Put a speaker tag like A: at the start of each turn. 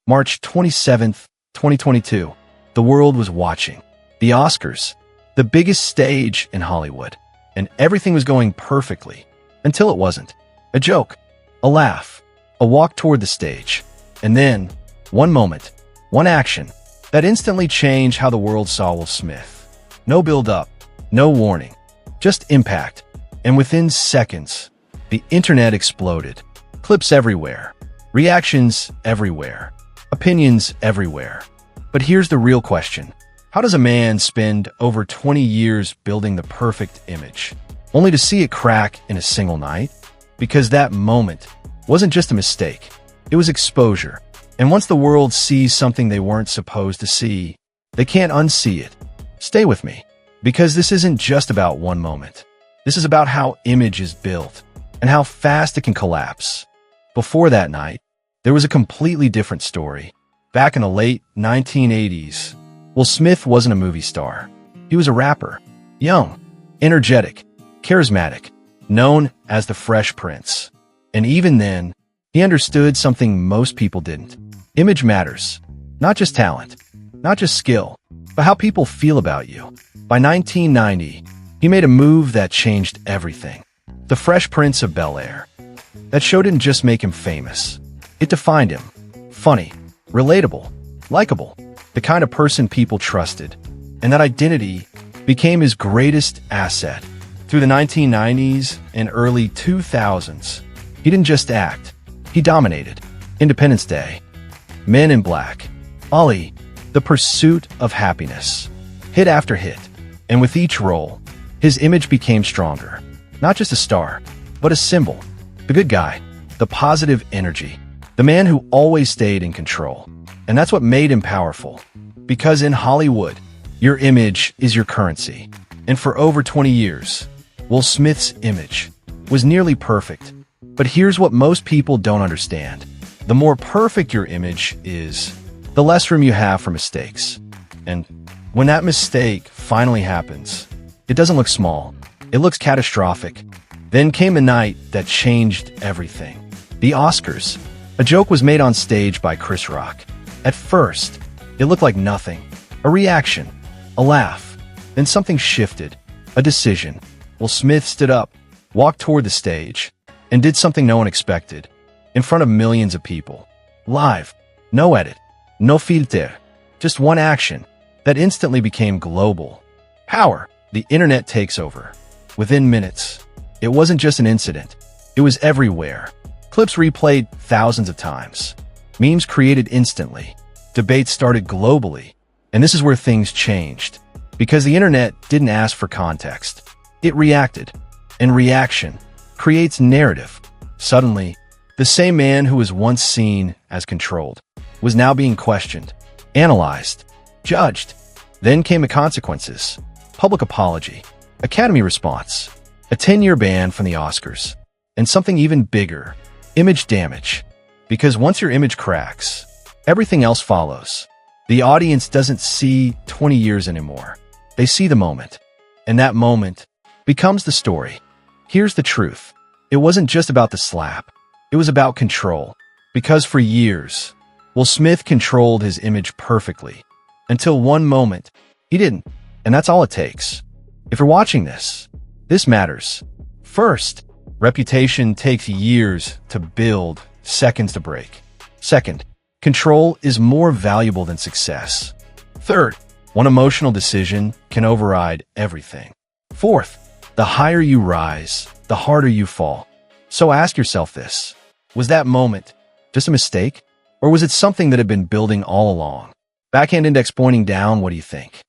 A: March 27th, 2022. The world was watching. The Oscars, the biggest stage in Hollywood. And everything was going perfectly. Until it wasn't. A joke. A laugh. A walk toward the stage. And then, one moment. One action. That instantly changed how the world saw Will Smith. No build-up. No warning. Just impact. And within seconds, the internet exploded. Clips everywhere. Reactions everywhere. Opinions everywhere. But here's the real question. How does a man spend over 20 years building the perfect image, only to see it crack in a single night? Because that moment wasn't just a mistake. It was exposure. And once the world sees something they weren't supposed to see, they can't unsee it. Stay with me. Because this isn't just about one moment. This is about how image is built and how fast it can collapse. Before that night, there was a completely different story. Back in the late 1980s, Will Smith wasn't a movie star. He was a rapper. Young, energetic, charismatic, known as the Fresh Prince. And even then, he understood something most people didn't. Image matters. Not just talent, not just skill, but how people feel about you. By 1990, he made a move that changed everything. The Fresh Prince of Bel-Air. That show didn't just make him famous. It defined him. Funny, relatable, likable, the kind of person people trusted. And that identity became his greatest asset. Through the 1990s and early 2000s, he didn't just act. He dominated. Independence Day, Men in Black, Ali, The Pursuit of Happiness, hit after hit. And with each role, his image became stronger. Not just a star, but a symbol. The good guy, the positive energy, the man who always stayed in control. And that's what made him powerful. Because in Hollywood, your image is your currency. And for over 20 years, Will Smith's image was nearly perfect. But here's what most people don't understand. The more perfect your image is, the less room you have for mistakes. And when that mistake finally happens, it doesn't look small. It looks catastrophic. Then came a night that changed everything. The Oscars. A joke was made on stage by Chris Rock. At first, it looked like nothing. A reaction. A laugh. Then something shifted. A decision. Will Smith stood up, walked toward the stage, and did something no one expected. In front of millions of people. Live. No edit. No filter. Just one action that instantly became global. Power. The internet takes over. Within minutes. It wasn't just an incident. It was everywhere. Clips replayed thousands of times. Memes created instantly. Debates started globally. And this is where things changed. Because the internet didn't ask for context. It reacted. And reaction creates narrative. Suddenly, the same man who was once seen as controlled was now being questioned, analyzed, judged. Then came the consequences. Public apology. Academy response. A 10-year ban from the Oscars. And something even bigger. Image damage. Because once your image cracks, everything else follows. The audience doesn't see 20 years anymore. They see the moment. And that moment becomes the story. Here's the truth. It wasn't just about the slap. It was about control. Because for years, Will Smith controlled his image perfectly. Until one moment, he didn't. And that's all it takes. If you're watching this, this matters. First, reputation takes years to build, seconds to break. Second, control is more valuable than success. Third, one emotional decision can override everything. Fourth, the higher you rise, the harder you fall. So ask yourself this. Was that moment just a mistake? Or was it something that had been building all along? Backhand index pointing down, what do you think?